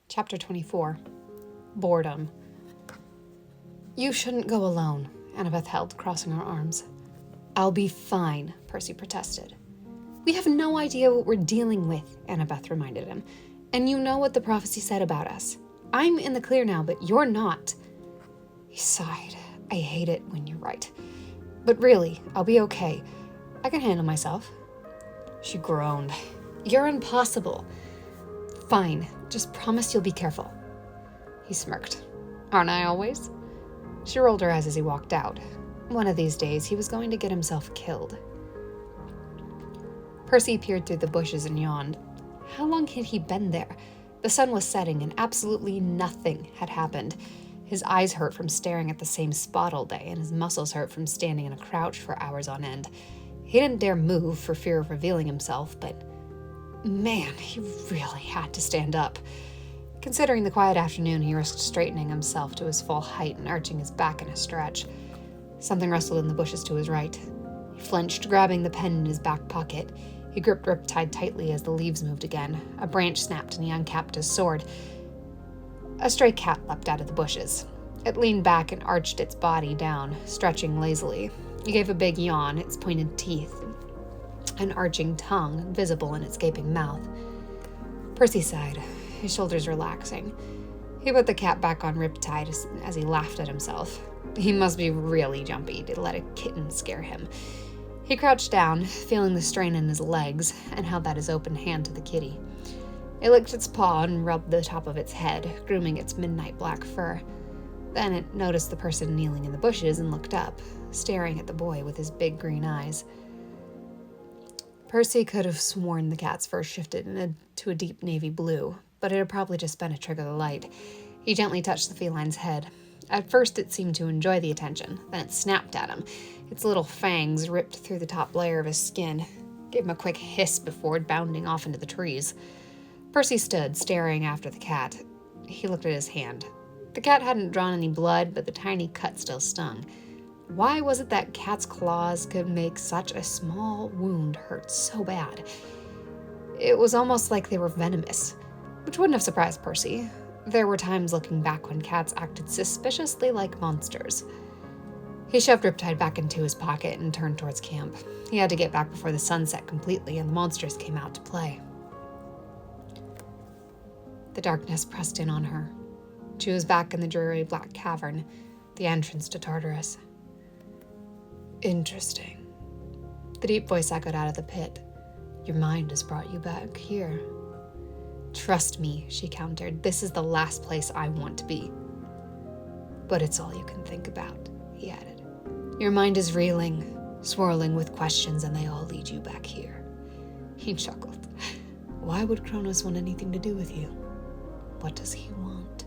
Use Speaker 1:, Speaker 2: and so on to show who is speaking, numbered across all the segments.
Speaker 1: Chapter 24. Boredom. "You shouldn't go alone," Annabeth held, crossing her arms. "I'll be fine," Percy protested. "We have no idea what we're dealing with," Annabeth reminded him. "And you know what the prophecy said about us. I'm in the clear now, but you're not." He sighed. "I hate it when you're right. But really, I'll be okay. I can handle myself." She groaned. "You're impossible." "Fine, just promise you'll be careful." He smirked. "Aren't I always?" She rolled her eyes as he walked out. One of these days, he was going to get himself killed. Percy peered through the bushes and yawned. How long had he been there? The sun was setting and absolutely nothing had happened. His eyes hurt from staring at the same spot all day, and his muscles hurt from standing in a crouch for hours on end. He didn't dare move for fear of revealing himself, but man, he really had to stand up. Considering the quiet afternoon, he risked straightening himself to his full height and arching his back in a stretch. Something rustled in the bushes to his right. He flinched, grabbing the pen in his back pocket. He gripped Riptide tightly as the leaves moved again. A branch snapped and he uncapped his sword. A stray cat leapt out of the bushes. It leaned back and arched its body down, stretching lazily. It gave a big yawn, its pointed teeth, an arching tongue visible in its gaping mouth. Percy sighed, his shoulders relaxing. He put the cat back on Riptide as he laughed at himself. He must be really jumpy to let a kitten scare him. He crouched down, feeling the strain in his legs, and held out his open hand to the kitty. It licked its paw and rubbed the top of its head, grooming its midnight black fur. Then it noticed the person kneeling in the bushes and looked up, staring at the boy with his big green eyes. Percy could have sworn the cat's fur shifted to a deep navy blue, but it had probably just been a trick of the light. He gently touched the feline's head. At first it seemed to enjoy the attention, then it snapped at him. Its little fangs ripped through the top layer of his skin, gave him a quick hiss before bounding off into the trees. Percy stood, staring after the cat. He looked at his hand. The cat hadn't drawn any blood, but the tiny cut still stung. Why was it that cat's claws could make such a small wound hurt so bad? It was almost like they were venomous, which wouldn't have surprised Percy. There were times looking back when cats acted suspiciously like monsters. He shoved Riptide back into his pocket and turned towards camp. He had to get back before the sun set completely and the monsters came out to play. The darkness pressed in on her. She was back in the dreary black cavern, the entrance to Tartarus. "Interesting." The deep voice echoed out of the pit. "Your mind has brought you back here." "Trust me," she countered. "This is the last place I want to be." "But it's all you can think about," he added. "Your mind is reeling, swirling with questions, and they all lead you back here." He chuckled. "Why would Kronos want anything to do with you? What does he want?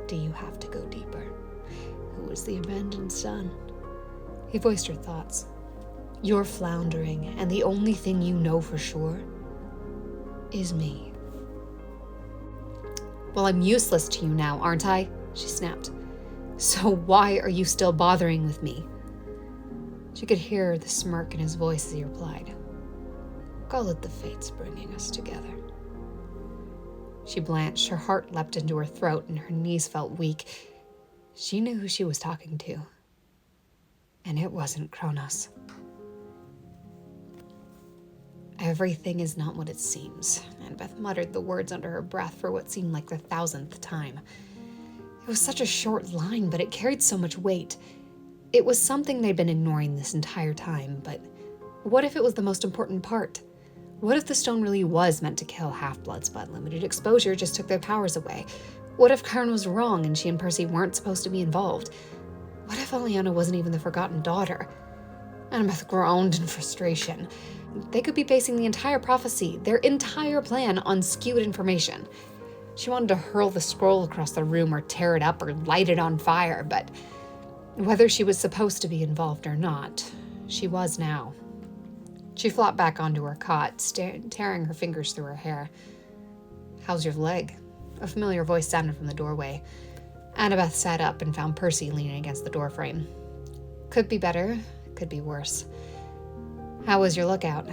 Speaker 1: Do you have to go deeper? Who is the abandoned son?" He voiced her thoughts. "You're floundering, and the only thing you know for sure is me." "Well, I'm useless to you now, aren't I?" she snapped. "So why are you still bothering with me?" She could hear the smirk in his voice as he replied. "Call it the fates bringing us together." She blanched, her heart leapt into her throat, and her knees felt weak. She knew who she was talking to. And it wasn't Kronos. "Everything is not what it seems," Annabeth muttered the words under her breath for what seemed like the 1,000th time. It was such a short line, but it carried so much weight. It was something they'd been ignoring this entire time, but what if it was the most important part? What if the stone really was meant to kill half-bloods, but limited exposure just took their powers away? What if Karn was wrong and she and Percy weren't supposed to be involved? What if Aliana wasn't even the forgotten daughter? Annabeth groaned in frustration. They could be basing the entire prophecy, their entire plan, on skewed information. She wanted to hurl the scroll across the room or tear it up or light it on fire, but whether she was supposed to be involved or not, she was now. She flopped back onto her cot, tearing her fingers through her hair. "How's your leg?" A familiar voice sounded from the doorway. Annabeth sat up and found Percy leaning against the doorframe. "Could be better, could be worse." "How was your lookout?"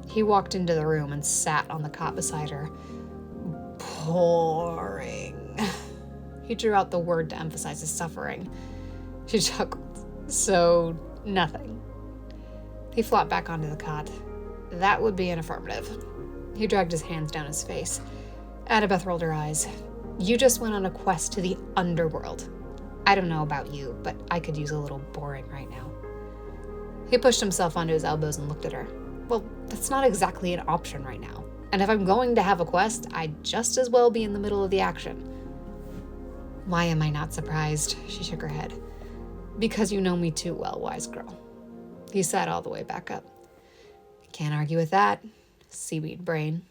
Speaker 1: He walked into the room and sat on the cot beside her. Boring. He drew out the word to emphasize his suffering. She chuckled. So, nothing. He flopped back onto the cot. That would be an affirmative. He dragged his hands down his face. Annabeth rolled her eyes. You just went on a quest to the underworld. I don't know about you, but I could use a little boring right now. He pushed himself onto his elbows and looked at her. Well, that's not exactly an option right now. And if I'm going to have a quest, I'd just as well be in the middle of the action. Why am I not surprised? She shook her head. Because you know me too well, wise girl. He sat all the way back up. Can't argue with that. Seaweed brain.